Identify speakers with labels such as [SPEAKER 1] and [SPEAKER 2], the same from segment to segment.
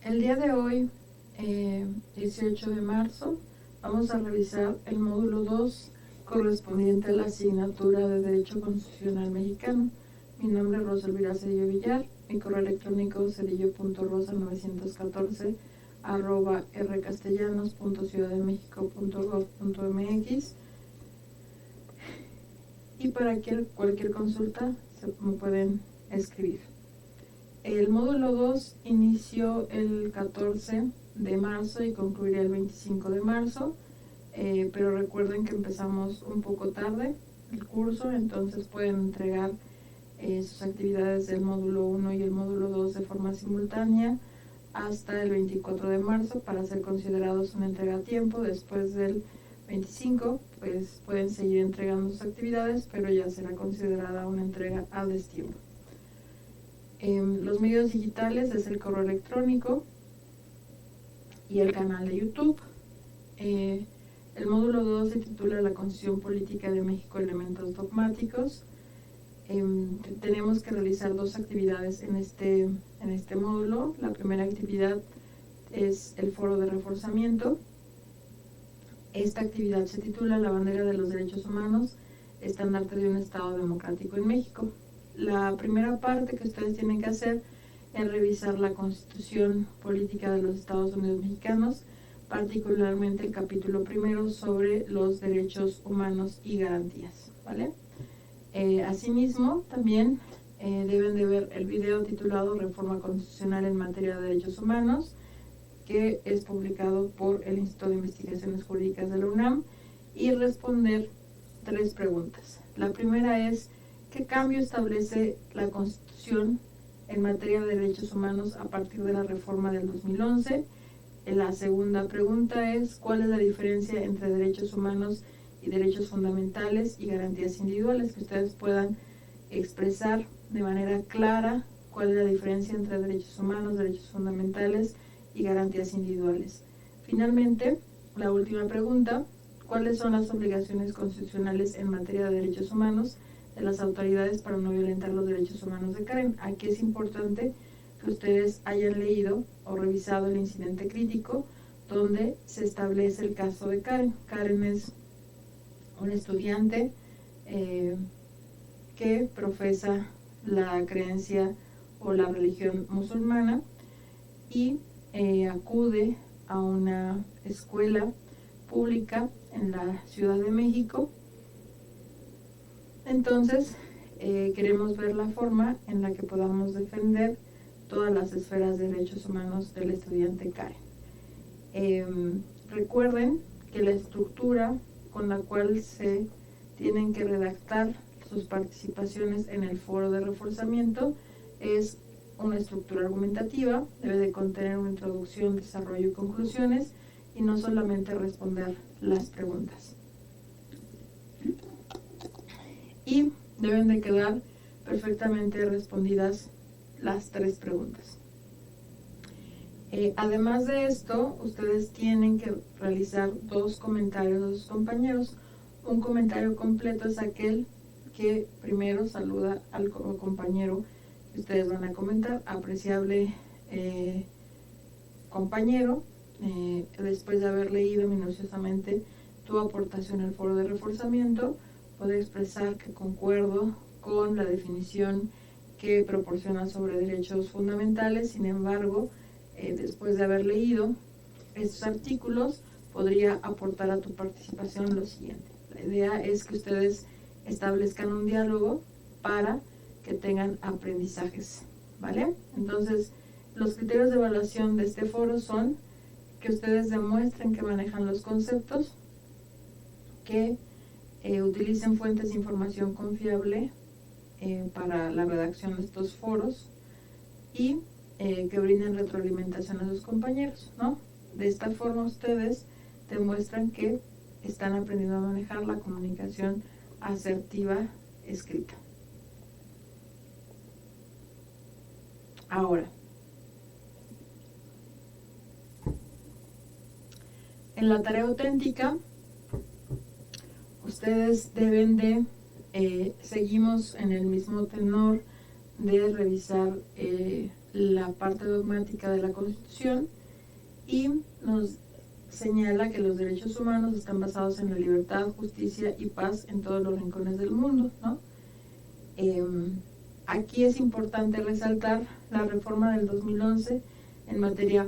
[SPEAKER 1] El día de hoy, 18 de marzo, vamos a revisar el módulo 2 correspondiente a la asignatura de Derecho Constitucional Mexicano. Mi nombre es Rosa Elvira Cedillo Villar, mi correo electrónico cedillo.rosa914@rcastellanos.ciudaddemexico.gov.mx, y para cualquier consulta me pueden escribir. El módulo 2 inició el 14 de marzo y concluirá el 25 de marzo, pero recuerden que empezamos un poco tarde el curso, entonces pueden entregar sus actividades del módulo 1 y el módulo 2 de forma simultánea hasta el 24 de marzo para ser considerados una entrega a tiempo. Después del 25, pues pueden seguir entregando sus actividades, pero ya será considerada una entrega a destiempo. Los medios digitales es el correo electrónico y el canal de YouTube. El módulo 2 se titula La Constitución Política de México, elementos dogmáticos. Tenemos que realizar dos actividades en este módulo. La primera actividad es el foro de reforzamiento. Esta actividad se titula La bandera de los derechos humanos, estandarte de un Estado democrático en México. La primera parte que ustedes tienen que hacer es revisar la Constitución Política de los Estados Unidos Mexicanos, particularmente el capítulo primero sobre los derechos humanos y garantías, ¿vale? Asimismo, también deben de ver el video titulado Reforma Constitucional en materia de derechos humanos, que es publicado por el Instituto de Investigaciones Jurídicas de la UNAM, y responder 3 preguntas. La primera es: ¿qué cambio establece la Constitución en materia de derechos humanos a partir de la reforma del 2011? La segunda pregunta es: ¿cuál es la diferencia entre derechos humanos y derechos fundamentales y garantías individuales? Que ustedes puedan expresar de manera clara cuál es la diferencia entre derechos humanos, derechos fundamentales y garantías individuales. Finalmente, la última pregunta: ¿cuáles son las obligaciones constitucionales en materia de derechos humanos de las autoridades para no violentar los derechos humanos de Karen? Aquí es importante que ustedes hayan leído o revisado el incidente crítico, donde se establece el caso de Karen. Karen es un estudiante que profesa la creencia o la religión musulmana y acude a una escuela pública en la Ciudad de México. Entonces, queremos ver la forma en la que podamos defender todas las esferas de derechos humanos del estudiante Karen. Recuerden que la estructura con la cual se tienen que redactar sus participaciones en el foro de reforzamiento es una estructura argumentativa. Debe de contener una introducción, desarrollo y conclusiones, y no solamente responder las preguntas. Y deben de quedar perfectamente respondidas las 3 preguntas. Además de esto, ustedes tienen que realizar 2 comentarios de sus compañeros. Un comentario completo es aquel que primero saluda al compañero que ustedes van a comentar: apreciable compañero, después de haber leído minuciosamente tu aportación al foro de reforzamiento, puedo expresar que concuerdo con la definición que proporciona sobre derechos fundamentales. Sin embargo, después de haber leído estos artículos, podría aportar a tu participación lo siguiente. La idea es que ustedes establezcan un diálogo para que tengan aprendizajes, ¿vale? Entonces, los criterios de evaluación de este foro son que ustedes demuestren que manejan los conceptos, que utilicen fuentes de información confiable para la redacción de estos foros, y que brinden retroalimentación a sus compañeros, ¿no? De esta forma ustedes demuestran que están aprendiendo a manejar la comunicación asertiva escrita. Ahora, en la tarea auténtica, ustedes deben de, seguimos en el mismo tenor de revisar la parte dogmática de la Constitución y nos señala que los derechos humanos están basados en la libertad, justicia y paz en todos los rincones del mundo, ¿no? Aquí es importante resaltar la reforma del 2011 en materia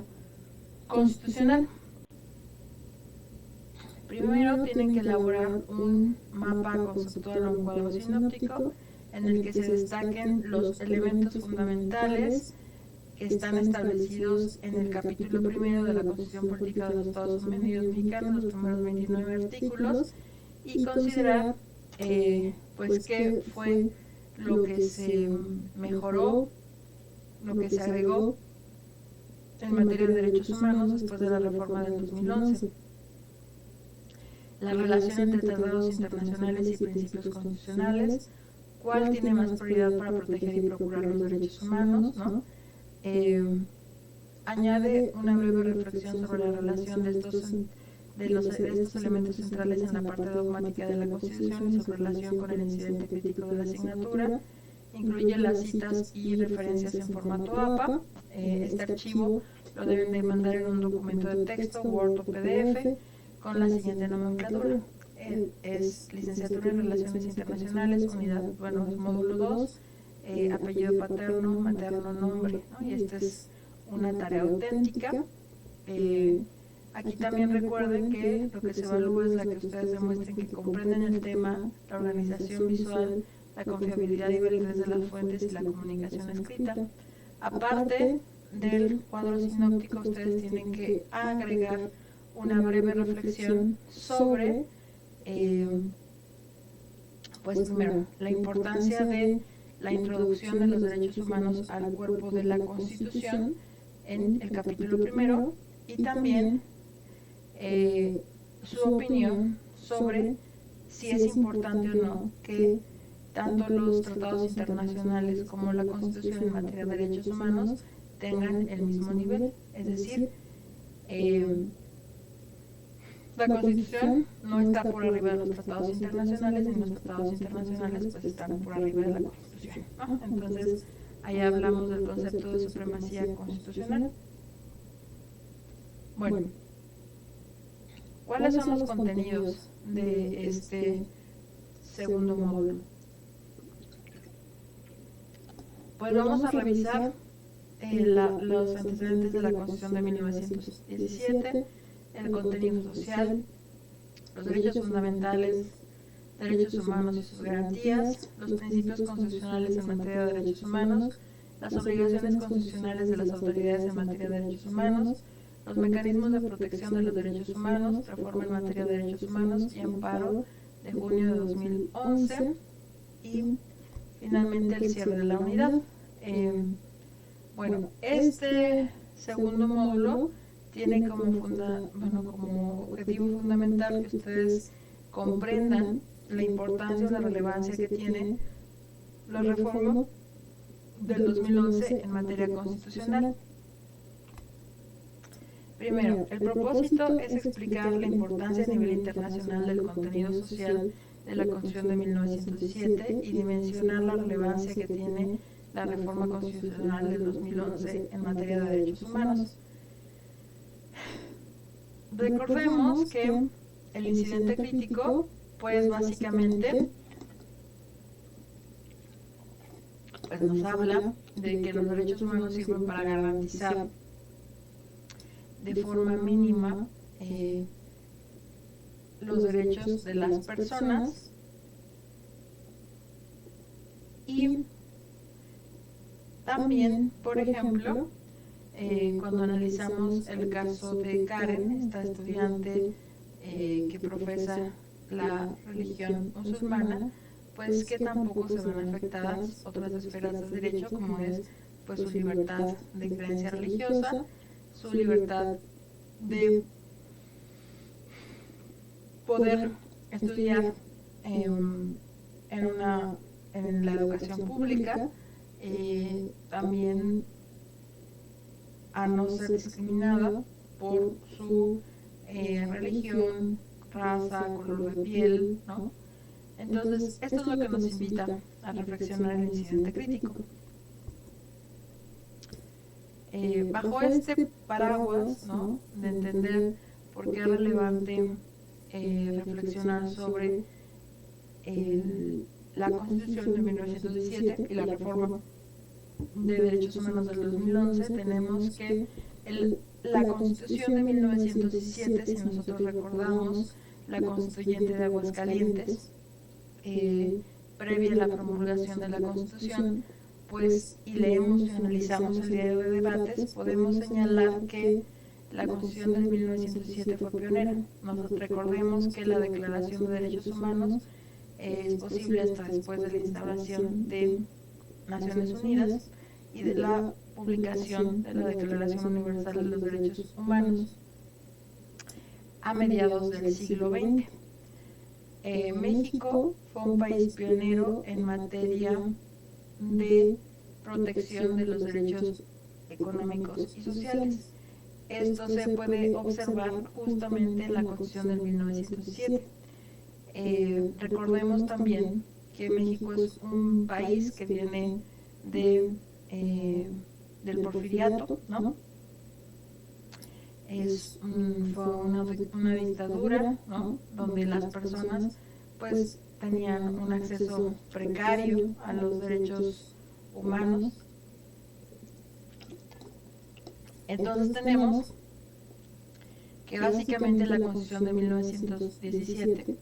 [SPEAKER 1] constitucional. Primero tienen que elaborar un mapa conceptual o un cuadro sinóptico en el que se destaquen los elementos fundamentales que están establecidos en el capítulo primero de la Constitución Política de los Estados Unidos Mexicanos, los primeros 29 artículos, y considerar pues qué fue lo que se mejoró, lo que se agregó en materia de derechos humanos después de la reforma del 2011. La relación entre tratados internacionales y principios constitucionales, cuál tiene más prioridad para proteger y procurar los derechos humanos, ¿no? Añade una breve reflexión sobre la relación de estos elementos centrales en la parte dogmática de la Constitución y su relación con el incidente crítico de la asignatura. Incluye las citas y referencias en formato APA. Este archivo lo deben de mandar en un documento de texto, Word o PDF, con la siguiente nomenclatura. Es licenciatura en Relaciones Internacionales, unidad, bueno, es módulo 2, apellido paterno, materno, nombre, ¿no? Y esta es una tarea auténtica. Aquí también recuerden que lo que se evalúa es la que ustedes demuestren que comprenden el tema, la organización visual, la confiabilidad y validez de las fuentes y la comunicación escrita. Aparte del cuadro sinóptico, ustedes tienen que agregar una breve reflexión sobre, pues primero, la importancia de la introducción de los derechos humanos al cuerpo de la Constitución en el capítulo primero y también su opinión sobre si es importante o no que tanto los tratados internacionales como la Constitución en materia de derechos humanos tengan el mismo nivel, es decir, la Constitución no está por arriba de los tratados internacionales y los tratados internacionales pues están por arriba de la Constitución, ¿no? Entonces, ahí hablamos del concepto de supremacía constitucional. Bueno, ¿cuáles son los contenidos de este segundo módulo? Pues vamos a revisar los antecedentes de la Constitución de 1917, el contenido social, los derechos fundamentales, derechos humanos y sus garantías, los principios constitucionales en materia de derechos humanos, las obligaciones constitucionales de las autoridades en materia de derechos humanos, los mecanismos de protección de los derechos humanos, reforma en materia de derechos humanos y amparo de junio de 2011 y finalmente el cierre de la unidad. Bueno, este segundo módulo tiene como objetivo fundamental que ustedes comprendan la importancia o la relevancia que tiene la reforma del 2011 en materia constitucional. Primero, el propósito es explicar la importancia a nivel internacional del contenido social de la Constitución de 1917 y dimensionar la relevancia que tiene la reforma constitucional del 2011 en materia de derechos humanos. Recordemos que el incidente crítico, pues básicamente, pues nos habla de que los derechos humanos sirven para garantizar de forma mínima los derechos de las personas y también, por ejemplo, cuando analizamos el caso de Karen, esta estudiante que profesa la religión musulmana, pues que tampoco se ven afectadas otras esferas del derecho, como es pues su libertad de creencia religiosa, su libertad de poder estudiar en la educación pública, también a no ser discriminada por su religión, raza, color de piel, ¿no? Entonces, esto es lo que nos invita a reflexionar el incidente crítico. bajo este paraguas, ¿no?, de entender por qué es relevante reflexionar sobre la Constitución de 1917 y la reforma de Derechos Humanos del 2011, tenemos que la Constitución de 1917, si nosotros recordamos, la constituyente de Aguascalientes, previa a la promulgación de la Constitución, pues, y leemos y analizamos el diario de debates, podemos señalar que la Constitución de 1917 fue pionera. Nosotros recordemos que la Declaración de Derechos Humanos es posible hasta después de la instauración de Naciones Unidas y de la publicación de la Declaración Universal de los Derechos Humanos a mediados del siglo XX. México fue un país pionero en materia de protección de los derechos económicos y sociales. Esto se puede observar justamente en la Constitución de 1907. Recordemos también que México es un país que viene del porfiriato, ¿no? Fue una dictadura, ¿no?, donde las personas pues tenían un acceso precario a los derechos humanos. Entonces tenemos que básicamente la Constitución de 1917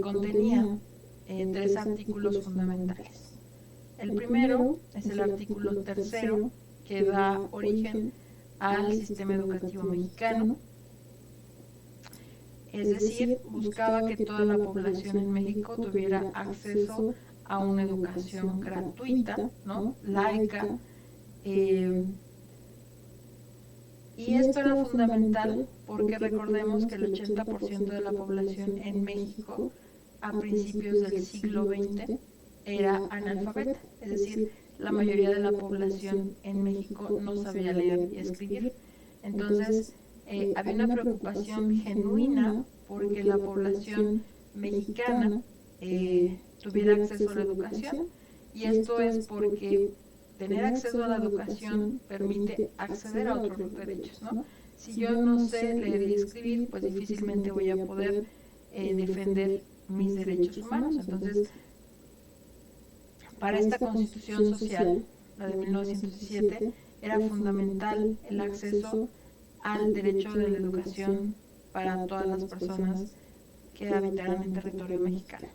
[SPEAKER 1] contenía 3 artículos fundamentales. El primero es el artículo 3º, que da origen al sistema educativo mexicano, es decir, buscaba que toda la población en México tuviera acceso a una educación gratuita, ¿no?, laica, y esto era fundamental porque recordemos que el 80% de la población en México a principios del siglo XX era analfabeta, es decir, la mayoría de la población en México no sabía leer y escribir. Entonces, había una preocupación genuina porque la población mexicana tuviera acceso a la educación, y esto es porque tener acceso a la educación permite acceder a otros derechos, ¿no? Si yo no sé leer y escribir, pues difícilmente voy a poder defender mis derechos humanos. Entonces, para esta Constitución Social, la de 1917, era fundamental el acceso al derecho de la educación para todas las personas que habitaran el territorio mexicano.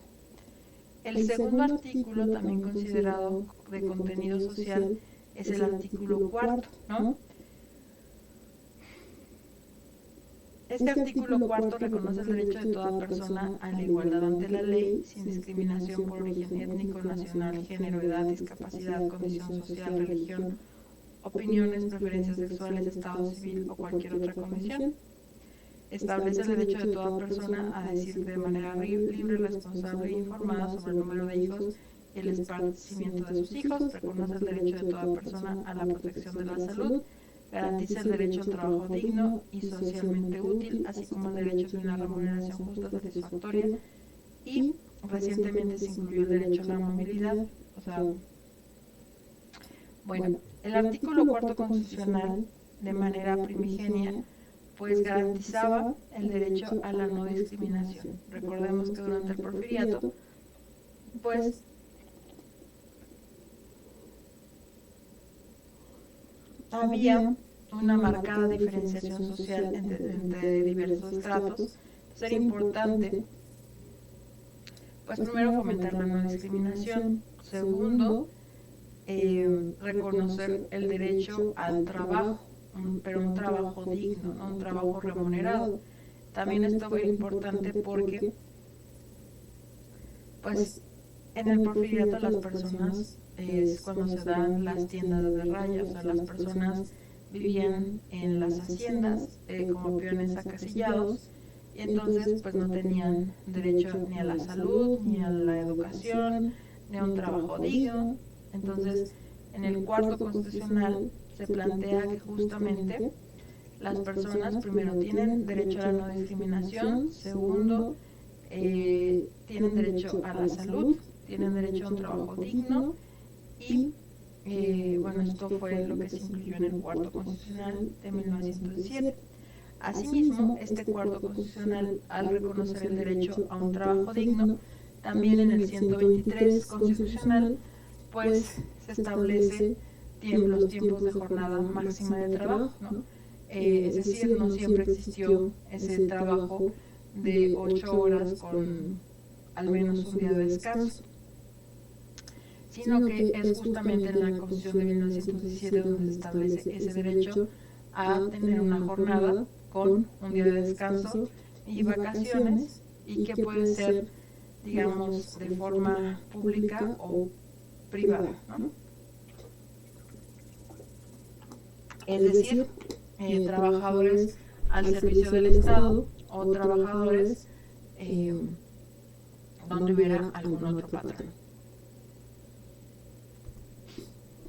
[SPEAKER 1] El segundo artículo, también considerado de contenido social, es el artículo 4, ¿no? Este artículo 4 reconoce el derecho de toda persona a la igualdad ante la ley, sin discriminación por origen étnico, nacional, género, edad, discapacidad, condición social, religión, opiniones, preferencias sexuales, estado civil o cualquier otra condición. Establece el derecho de toda persona a decir de manera libre, responsable e informada sobre el número de hijos y el esparcimiento de sus hijos. Reconoce el derecho de toda persona a la protección de la salud. Garantiza el derecho al trabajo digno y socialmente útil, así como el derecho de una remuneración justa, satisfactoria, y recientemente se incluyó el derecho a la movilidad. O sea, bueno, el artículo 4 constitucional, de manera primigenia, pues garantizaba el derecho a la no discriminación. Recordemos que durante el porfiriato, pues había una marcada diferenciación social entre diversos estratos. Sería importante, pues primero fomentar la no discriminación, segundo, reconocer el derecho al trabajo, pero un trabajo digno, ¿no?, un trabajo remunerado. También esto es importante porque, pues, en el porfiriato las personas, es cuando se dan las tiendas de raya, o sea, las personas vivían en las haciendas como peones acasillados, y entonces pues no tenían derecho ni a la salud, ni a la educación, ni a un trabajo digno. Entonces, en el cuarto constitucional se plantea que justamente las personas, primero, tienen derecho a la no discriminación, segundo, tienen derecho a la salud, tienen derecho a un trabajo digno, y Bueno, esto fue lo que se incluyó en el Cuarto Constitucional de 1917. Asimismo, este Cuarto Constitucional, al reconocer el derecho a un trabajo digno, también en el 123 Constitucional, pues se establece los tiempos de jornada máxima de trabajo, ¿no? Es decir, no siempre existió ese trabajo de 8 horas con al menos un día de descanso, sino que es justamente en la Constitución de 1917 donde se establece ese derecho a tener una jornada con un día de descanso y vacaciones, y que puede ser, digamos, de forma pública o privada, ¿no? Es decir, trabajadores al servicio del Estado o trabajadores donde hubiera algún otro patrón.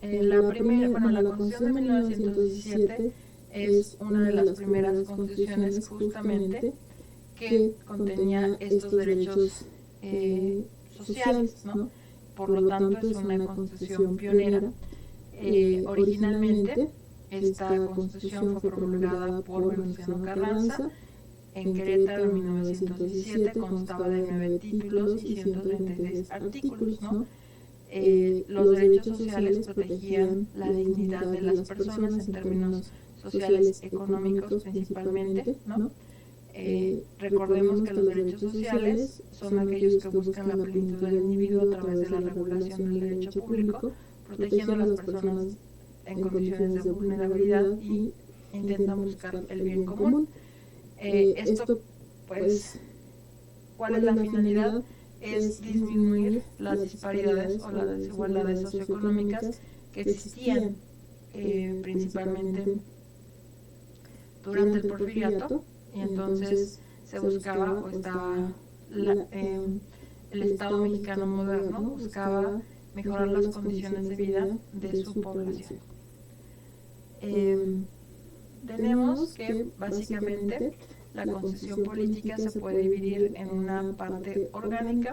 [SPEAKER 1] La Constitución de 1917 es una de las primeras constituciones justamente que contenía estos derechos sociales, ¿no? Por lo tanto, es una constitución pionera. Originalmente, esta constitución fue promulgada por Venustiano Carranza en Querétaro en 1917, constaba de 9 títulos y 136 artículos, ¿no? Los derechos sociales protegían la dignidad de las personas en términos sociales, económicos principalmente, ¿no? Recordemos que los derechos sociales son aquellos que buscan la plenitud del individuo a través de la regulación del derecho público, protegiendo a las personas en condiciones de vulnerabilidad y intentan buscar el bien común. Esto, pues, ¿cuál es la finalidad? Es disminuir las disparidades o las desigualdades socioeconómicas que existían principalmente durante el Porfiriato, y entonces se buscaba o estaba el Estado mexicano moderno buscaba mejorar las condiciones de vida de su población. Tenemos que básicamente la constitución política se puede dividir en una parte orgánica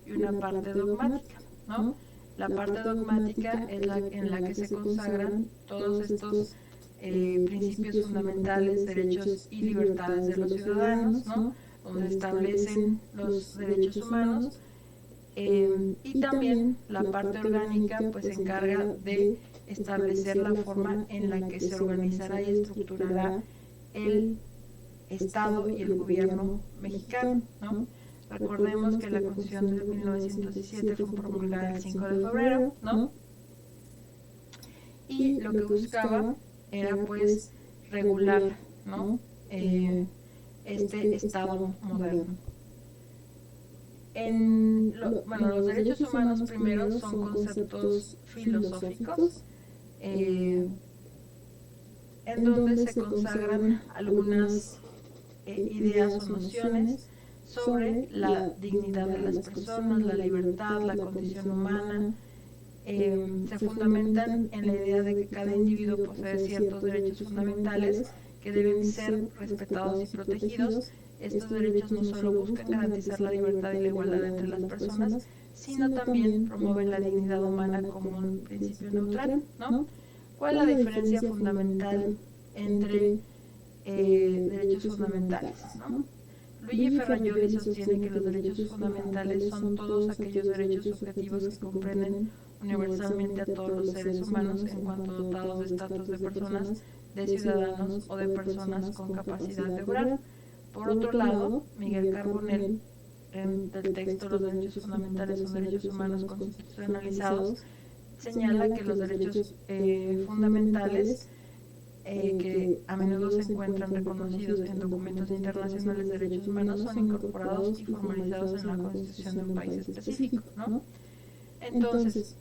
[SPEAKER 1] y una parte dogmática, ¿no? La parte dogmática es en la que se consagran todos estos principios fundamentales, derechos y libertades de los ciudadanos, ¿no? Donde se establecen los derechos humanos, y también la parte orgánica pues se encarga de establecer la forma en la que se organizará y estructurará el Estado y el gobierno mexicano, ¿no? Recordemos que la Constitución de 1917 fue promulgada el 5 de febrero, ¿no? Y lo que buscaba era pues regular, ¿no? Este Estado moderno. Los derechos humanos primero son conceptos filosóficos, en donde se consagran algunas ideas o nociones sobre la dignidad de las personas, la libertad, la condición humana. Se fundamentan en la idea de que cada individuo posee ciertos derechos fundamentales que deben ser respetados y protegidos. Estos derechos no solo buscan garantizar la libertad y la igualdad entre las personas, sino también promueven la dignidad humana como un principio neutral, ¿no? ¿Cuál es la diferencia fundamental entre derechos fundamentales, ¿no? Luigi Ferrajoli sostiene que los derechos fundamentales son todos aquellos derechos subjetivos que comprenden universalmente a todos los seres humanos en cuanto dotados de estatus de personas, de ciudadanos o de personas con capacidad de obrar. Por otro lado, Miguel Carbonell, en el texto Los derechos fundamentales son derechos humanos constitucionalizados, señala que los derechos fundamentales que a menudo se encuentran reconocidos en documentos internacionales de derechos humanos son incorporados y formalizados en la constitución de un país específico, ¿no? Entonces,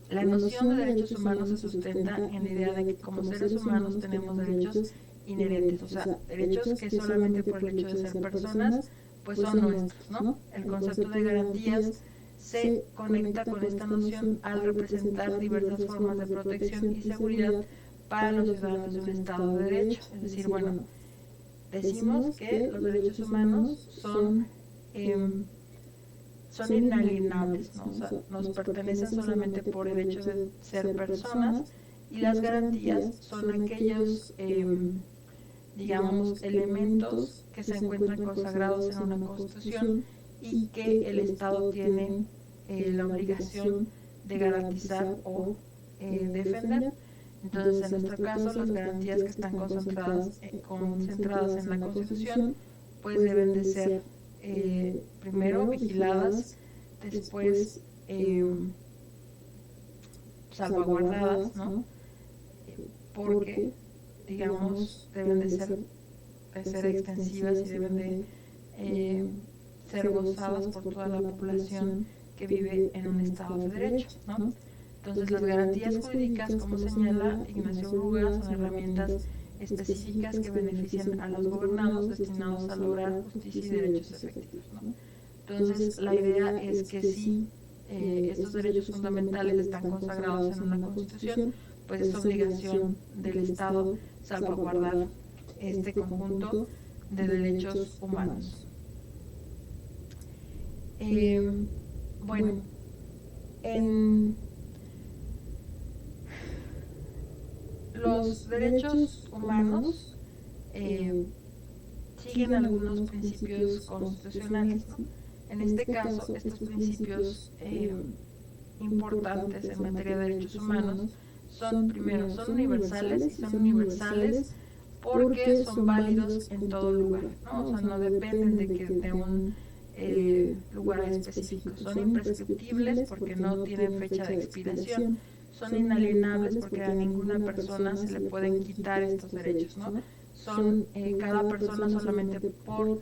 [SPEAKER 1] la noción de derechos humanos se sustenta en la idea de que como seres humanos tenemos derechos inherentes, o sea, derechos que solamente por el hecho de ser personas, pues son nuestros, ¿no? El concepto de garantías se conecta con esta noción al representar diversas formas de protección y seguridad para los ciudadanos de un Estado de Derecho. Es decir, bueno, decimos que los derechos humanos son son inalienables, ¿no? O sea, nos pertenecen solamente por el hecho de ser personas, y las garantías son aquellos, digamos, elementos que se encuentran consagrados en una Constitución y que el Estado tiene la obligación de garantizar o defender. Entonces, en nuestro caso, las garantías que están concentradas en la Constitución, pues deben de ser primero vigiladas, después salvaguardadas, ¿no? Porque, digamos, deben de ser extensivas y deben de ser gozadas por toda la población que vive en un Estado de Derecho, ¿no? Entonces, las garantías jurídicas, como señala Ignacio Brugas, son herramientas específicas que benefician a los gobernados destinados a lograr justicia y derechos efectivos, ¿no? Entonces, la idea es que si estos derechos fundamentales están consagrados en una Constitución, pues es obligación del Estado salvaguardar este conjunto de derechos humanos. Bueno, los derechos humanos siguen algunos principios constitucionales, ¿no? En este caso, estos principios importantes en materia de derechos humanos son, primero, son universales, y son universales porque son válidos en todo lugar, ¿no? O sea, no dependen de un lugar específico. Son imprescriptibles porque no tienen fecha de expiración. Son inalienables porque a ninguna persona se le pueden quitar estos derechos, ¿no? Son cada persona solamente por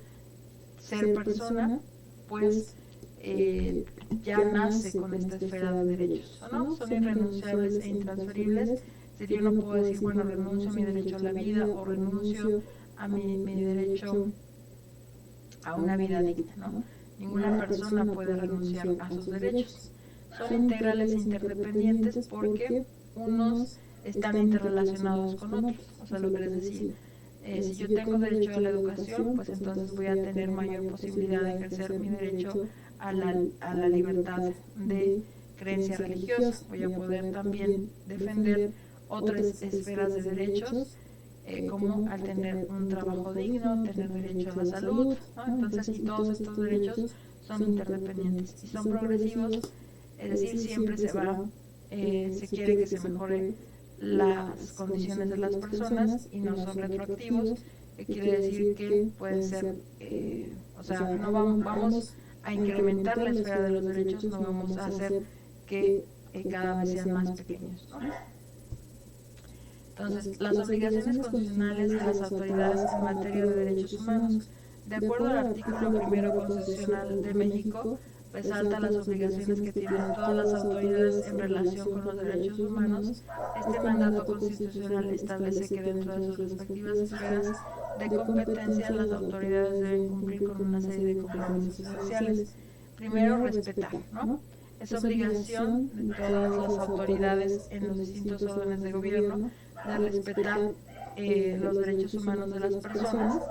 [SPEAKER 1] ser persona, pues ya nace con esta esfera de derechos, ¿no? Son irrenunciables e intransferibles. Si yo no puedo decir, bueno, renuncio a mi derecho a la vida o renuncio a mi derecho a una vida digna, ¿no? Ninguna persona puede renunciar a sus derechos. Son integrales e interdependientes porque unos están interrelacionados con otros. O sea, lo que les decía, si yo tengo derecho a la educación, pues entonces voy a tener mayor posibilidad de ejercer mi derecho a la libertad de creencia religiosa. Voy a poder también defender otras esferas de derechos, como al tener un trabajo digno, tener derecho a la salud, ¿no? Entonces, y todos estos derechos son interdependientes y son progresivos, es decir, siempre se quiere que se mejore las condiciones de las personas y no son retroactivos, que quiere decir que pueden ser, o sea, no vamos a incrementar la esfera de los derechos, no vamos a hacer que cada vez sean más pequeños, ¿no? Entonces, las obligaciones constitucionales de las autoridades en materia de derechos humanos. De acuerdo al artículo 1 constitucional de México, resalta las obligaciones que tienen todas las autoridades en relación con los derechos humanos. Este mandato constitucional establece que dentro de sus respectivas esferas de competencia, las autoridades deben cumplir con una serie de compromisos esenciales. Primero, respetar, ¿no? Es obligación de todas las autoridades en los distintos órdenes de gobierno de respetar los derechos humanos de las personas.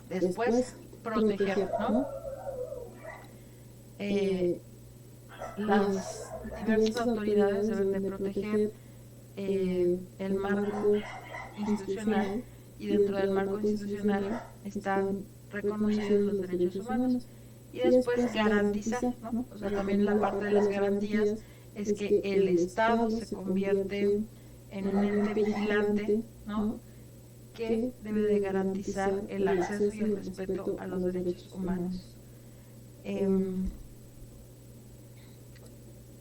[SPEAKER 1] Después, proteger, ¿no? Las diversas autoridades deben de proteger el marco institucional, y dentro del marco institucional están reconocidos los derechos humanos. Y después garantizar, ¿no? O sea, también la parte de las garantías es que el Estado se convierte en un ente vigilante, ¿no? Que debe de garantizar el acceso y el respeto a los derechos humanos.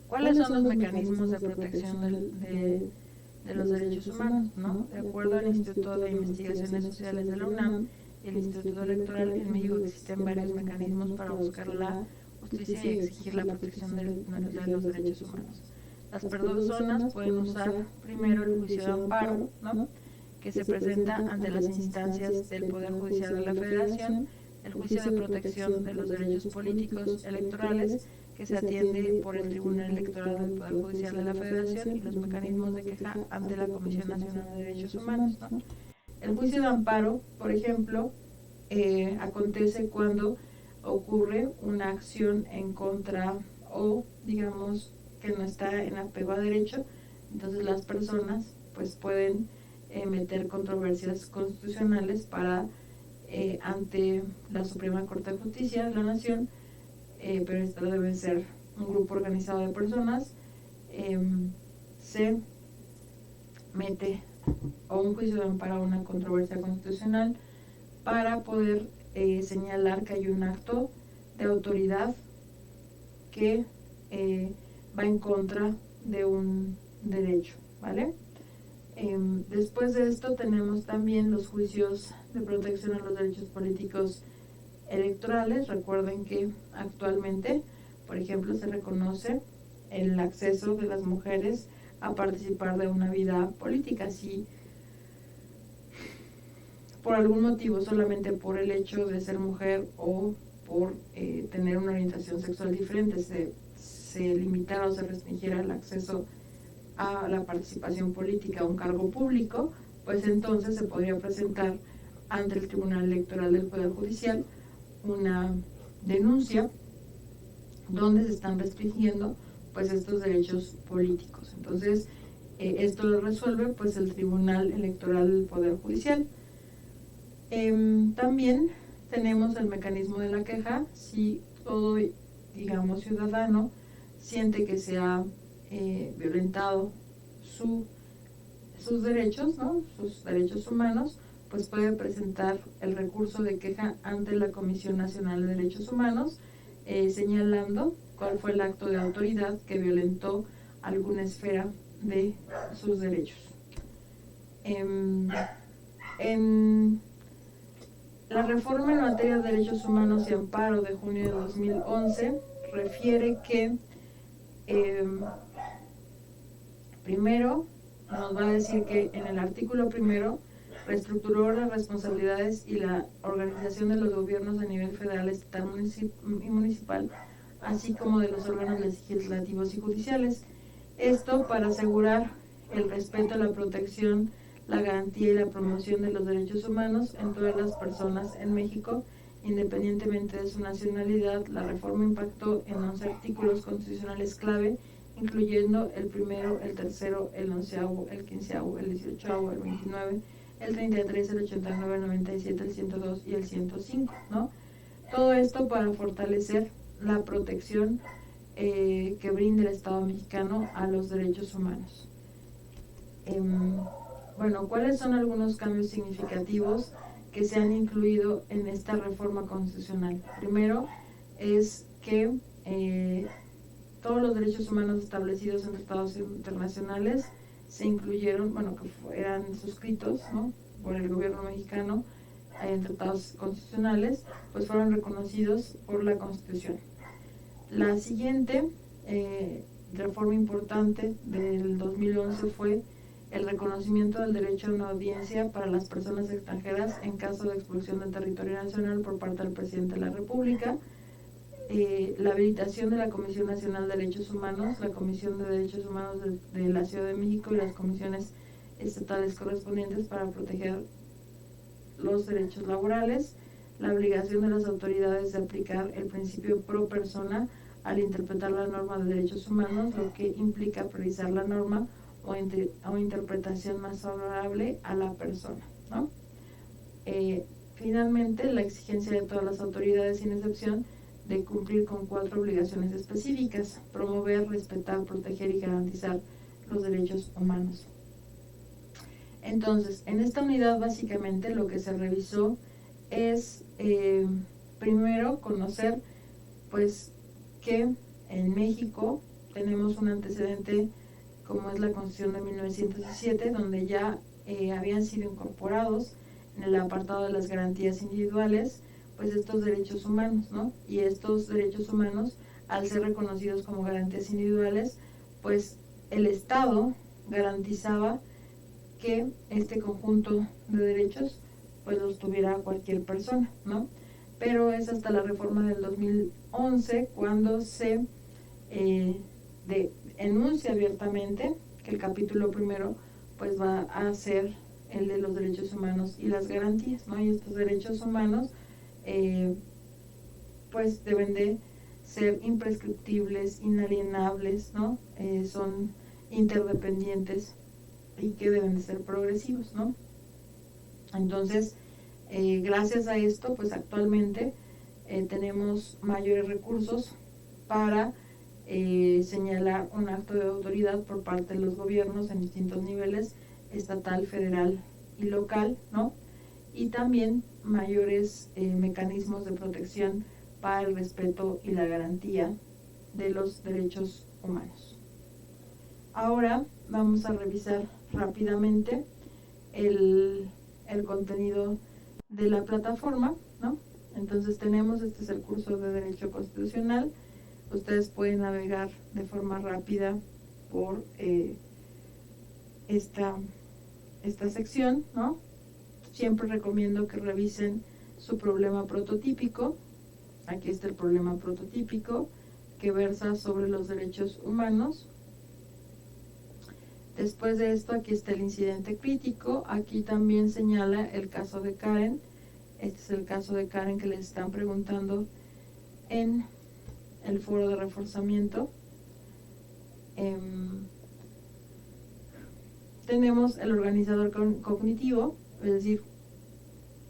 [SPEAKER 1] ¿Cuáles son los mecanismos de protección de los derechos humanos, ¿no? De acuerdo al Instituto de Investigaciones Sociales de la UNAM y el Instituto Electoral, en México existen varios mecanismos para buscar la justicia y exigir la protección de los derechos humanos. Las personas pueden usar primero el juicio de amparo, ¿no? Que se presenta ante las instancias del Poder Judicial de la Federación, el juicio de protección de los derechos políticos electorales, que se atiende por el Tribunal Electoral del Poder Judicial de la Federación, y los mecanismos de queja ante la Comisión Nacional de Derechos Humanos, ¿no? El juicio de amparo, por ejemplo, acontece cuando ocurre una acción en contra o digamos que no está en apego a derecho, entonces las personas pues pueden meter controversias constitucionales para ante la Suprema Corte de Justicia de la Nación, pero esto debe ser un grupo organizado de personas, se mete o un juicio de amparo a una controversia constitucional para poder señalar que hay un acto de autoridad que va en contra de un derecho, ¿vale? Después de esto tenemos también los juicios de protección a los derechos políticos electorales. Recuerden que actualmente, por ejemplo, se reconoce el acceso de las mujeres a participar de una vida política. Si por algún motivo, solamente por el hecho de ser mujer o por tener una orientación sexual diferente, se limitara o se restringiera el acceso a la participación política a un cargo público, pues entonces se podría presentar ante el Tribunal Electoral del Poder Judicial una denuncia donde se están restringiendo pues estos derechos políticos. Entonces esto lo resuelve pues el Tribunal Electoral del Poder Judicial. También tenemos el mecanismo de la queja. Si todo, digamos, ciudadano siente que se ha violentado sus derechos, ¿no? Sus derechos humanos, pues puede presentar el recurso de queja ante la Comisión Nacional de Derechos Humanos, señalando cuál fue el acto de autoridad que violentó alguna esfera de sus derechos. En la reforma en materia de derechos humanos y amparo de junio de 2011 refiere que primero nos va a decir que en el artículo primero reestructuró las responsabilidades y la organización de los gobiernos a nivel federal, estatal y municipal, así como de los órganos legislativos y judiciales. Esto para asegurar el respeto, la protección, la garantía y la promoción de los derechos humanos en todas las personas en México, independientemente de su nacionalidad. La reforma impactó en 11 artículos constitucionales clave, incluyendo el primero, el tercero, el 11º, el 15º, el 18º, el 29, el 33, el 89, el 97, el 102 y el 105, ¿no? Todo esto para fortalecer la protección que brinda el Estado mexicano a los derechos humanos. Bueno, ¿cuáles son algunos cambios significativos que se han incluido en esta reforma constitucional? Primero es que todos los derechos humanos establecidos en tratados internacionales se incluyeron, bueno, que eran suscritos, ¿no?, por el gobierno mexicano en tratados constitucionales, pues fueron reconocidos por la Constitución. La siguiente reforma importante del 2011 fue el reconocimiento del derecho a una audiencia para las personas extranjeras en caso de expulsión del territorio nacional por parte del presidente de la República. La habilitación de la Comisión Nacional de Derechos Humanos, la Comisión de Derechos Humanos de la Ciudad de México y las comisiones estatales correspondientes para proteger los derechos laborales, la obligación de las autoridades de aplicar el principio pro persona al interpretar la norma de derechos humanos, lo que implica priorizar la norma o interpretación más favorable a la persona, ¿no? Finalmente, la exigencia de todas las autoridades, sin excepción, de cumplir con 4 obligaciones específicas: promover, respetar, proteger y garantizar los derechos humanos. Entonces, en esta unidad básicamente lo que se revisó es primero conocer pues que en México tenemos un antecedente como es la Constitución de 1917, donde ya habían sido incorporados en el apartado de las garantías individuales pues estos derechos humanos, ¿no? Y estos derechos humanos, al ser reconocidos como garantías individuales, pues el Estado garantizaba que este conjunto de derechos pues los tuviera cualquier persona, ¿no? Pero es hasta la reforma del 2011 cuando se enuncia abiertamente que el capítulo primero pues va a ser el de los derechos humanos y las garantías, ¿no? Y estos derechos humanos pues deben de ser imprescriptibles, inalienables, ¿no? Son interdependientes y que deben de ser progresivos, ¿no? Entonces, gracias a esto, pues actualmente tenemos mayores recursos para señalar un acto de autoridad por parte de los gobiernos en distintos niveles, estatal, federal y local, ¿no? Y también mayores mecanismos de protección para el respeto y la garantía de los derechos humanos. Ahora vamos a revisar rápidamente el contenido de la plataforma, ¿no? Entonces tenemos, este es el curso de Derecho Constitucional. Ustedes pueden navegar de forma rápida por esta sección, ¿no? Siempre recomiendo que revisen su problema prototípico. Aquí está el problema prototípico que versa sobre los derechos humanos. Después de esto, aquí está el incidente crítico. Aquí también señala el caso de Karen. Este es el caso de Karen que les están preguntando en el foro de reforzamiento. Tenemos el organizador cognitivo, es decir,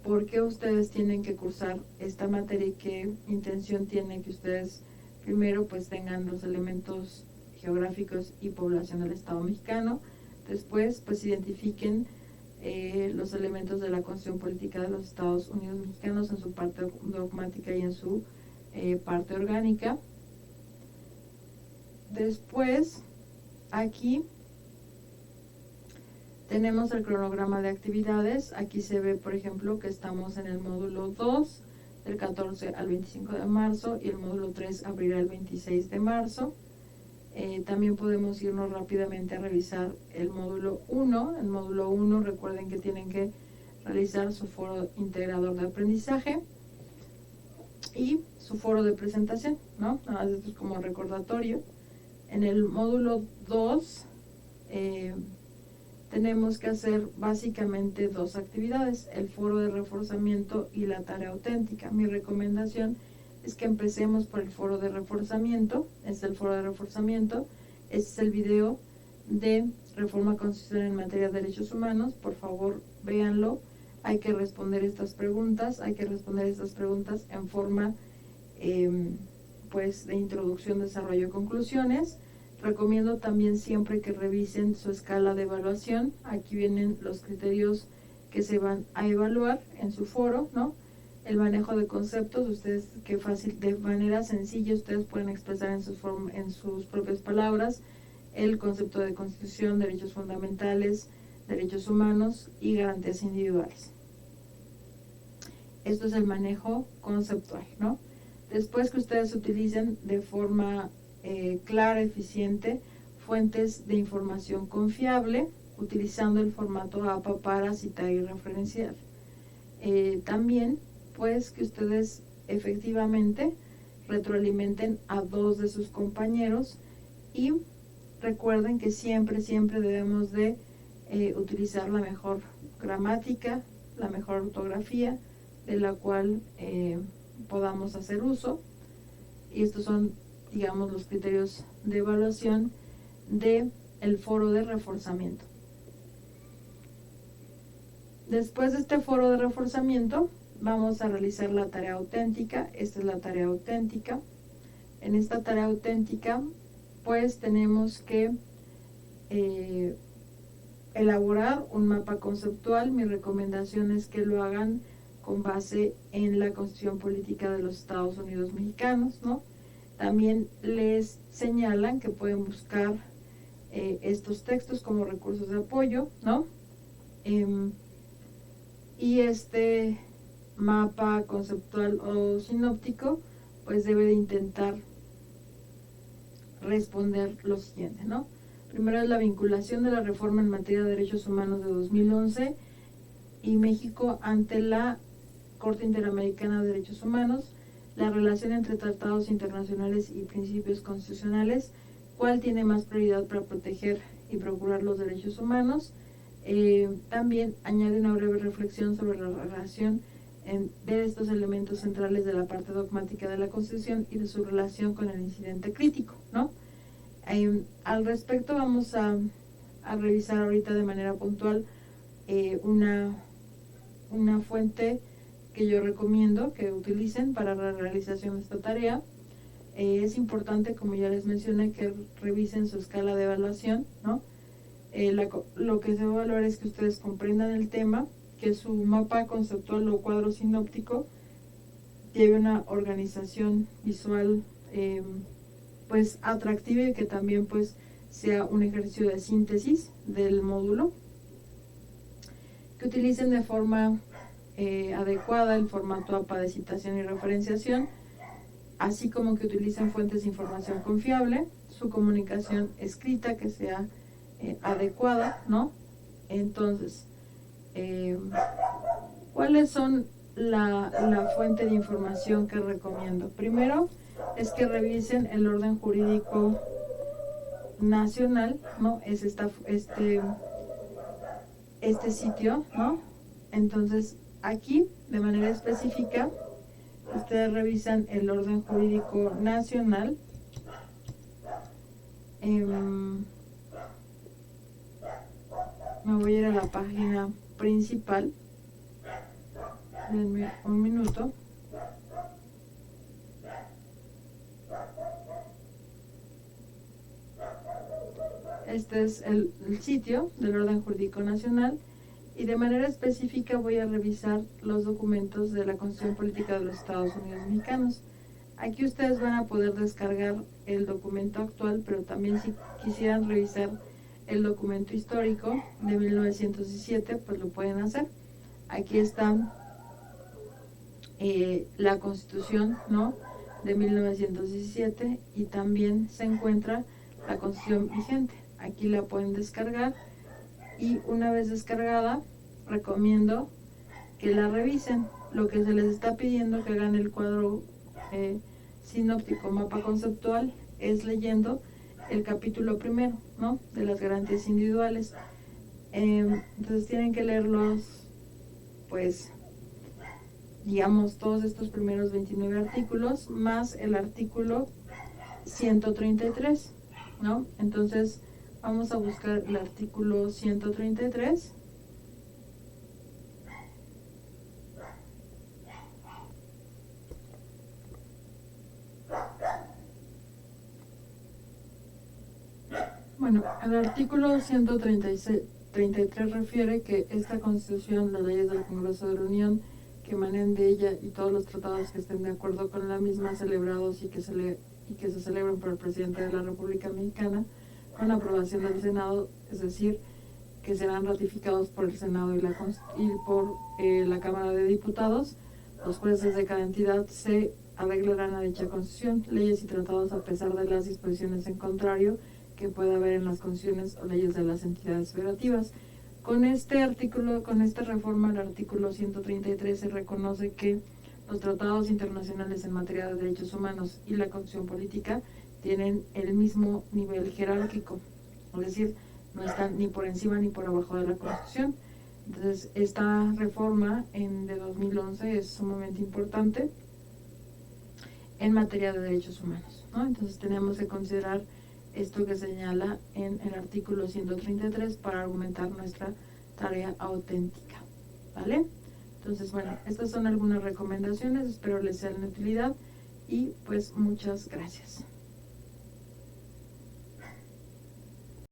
[SPEAKER 1] por qué ustedes tienen que cursar esta materia y qué intención tienen que ustedes primero pues tengan los elementos geográficos y población del Estado mexicano. Después pues identifiquen los elementos de la Constitución Política de los Estados Unidos Mexicanos en su parte dogmática y en su parte orgánica. Después aquí tenemos el cronograma de actividades. Aquí se ve, por ejemplo, que estamos en el módulo 2 del 14 al 25 de marzo y el módulo 3 abrirá el 26 de marzo. También podemos irnos rápidamente a revisar el módulo 1. El módulo 1, recuerden que tienen que realizar su foro integrador de aprendizaje y su foro de presentación, ¿no? Nada más esto es como recordatorio. En el módulo 2 tenemos que hacer básicamente dos actividades, el foro de reforzamiento y la tarea auténtica. Mi recomendación es que empecemos por el foro de reforzamiento. Este es el foro de reforzamiento. Este es el video de reforma constitucional en materia de derechos humanos. Por favor, véanlo. Hay que responder estas preguntas. Hay que responder estas preguntas en forma pues de introducción, desarrollo y conclusiones. Recomiendo también siempre que revisen su escala de evaluación. Aquí vienen los criterios que se van a evaluar en su foro, ¿no? El manejo de conceptos, ustedes que fácil, de manera sencilla, ustedes pueden expresar en sus propias palabras el concepto de constitución, derechos fundamentales, derechos humanos y garantías individuales. Esto es el manejo conceptual, ¿no? Después que ustedes utilicen de forma clara, eficiente, fuentes de información confiable, utilizando el formato APA para citar y referenciar. También pues que ustedes efectivamente retroalimenten a 2 de sus compañeros y recuerden que siempre debemos de utilizar la mejor gramática, la mejor ortografía de la cual podamos hacer uso, y estos son, digamos, los criterios de evaluación de el foro de reforzamiento. Después de este foro de reforzamiento vamos a realizar la tarea auténtica. Esta es la tarea auténtica. En esta tarea auténtica pues tenemos que elaborar un mapa conceptual. Mi recomendación es que lo hagan con base en la Constitución Política de los Estados Unidos Mexicanos, ¿no? También les señalan que pueden buscar estos textos como recursos de apoyo, ¿no? Y este mapa conceptual o sinóptico pues debe de intentar responder lo siguiente, ¿no? Primero es la vinculación de la reforma en materia de derechos humanos de 2011 y México ante la Corte Interamericana de Derechos Humanos, la relación entre tratados internacionales y principios constitucionales, cuál tiene más prioridad para proteger y procurar los derechos humanos. También añade una breve reflexión sobre la relación ver estos elementos centrales de la parte dogmática de la Constitución y de su relación con el incidente crítico, ¿no? Al respecto vamos a revisar ahorita de manera puntual una fuente que yo recomiendo que utilicen para la realización de esta tarea. Es importante, como ya les mencioné, que revisen su escala de evaluación, ¿no? Lo que se va a evaluar es que ustedes comprendan el tema, que su mapa conceptual o cuadro sinóptico lleve una organización visual pues atractiva y que también pues sea un ejercicio de síntesis del módulo, que utilicen de forma adecuada el formato APA de citación y referenciación, así como que utilicen fuentes de información confiable, su comunicación escrita que sea adecuada, ¿no? Entonces, ¿cuáles son la fuente de información que recomiendo? Primero es que revisen el orden jurídico nacional, ¿no? Es este sitio, ¿no? Entonces, aquí, de manera específica, ustedes revisan el orden jurídico nacional. Me voy a ir a la página principal. Denme un minuto. Este es el sitio del orden jurídico nacional y de manera específica voy a revisar los documentos de la Constitución Política de los Estados Unidos Mexicanos. Aquí ustedes van a poder descargar el documento actual, pero también si quisieran revisar el documento histórico de 1917, pues lo pueden hacer. Aquí está la Constitución, ¿no?, de 1917 y también se encuentra la Constitución vigente. Aquí la pueden descargar y una vez descargada recomiendo que la revisen. Lo que se les está pidiendo que hagan el cuadro sinóptico, mapa conceptual, es leyendo el capítulo primero, ¿no?, de las garantías individuales. Entonces tienen que leerlos, pues, digamos, todos estos primeros 29 artículos, más el artículo 133, ¿no? Entonces, vamos a buscar el artículo 133. Bueno, el artículo 133 refiere que esta Constitución, las leyes del Congreso de la Unión que emanen de ella y todos los tratados que estén de acuerdo con la misma celebrados y que se celebren por el Presidente de la República Mexicana con la aprobación del Senado, es decir, que serán ratificados por el Senado y por la Cámara de Diputados. Los jueces de cada entidad se arreglarán a dicha Constitución, leyes y tratados a pesar de las disposiciones en contrario que pueda haber en las constituciones o leyes de las entidades federativas. Con este artículo, con esta reforma al artículo 133 se reconoce que los tratados internacionales en materia de derechos humanos y la Constitución política tienen el mismo nivel jerárquico, es decir, no están ni por encima ni por abajo de la Constitución. Entonces, esta reforma de 2011 es sumamente importante en materia de derechos humanos, ¿no? Entonces, tenemos que considerar esto que señala en el artículo 133 para argumentar nuestra tarea auténtica, ¿vale? Entonces, bueno, estas son algunas recomendaciones, espero les sean de utilidad y pues muchas gracias.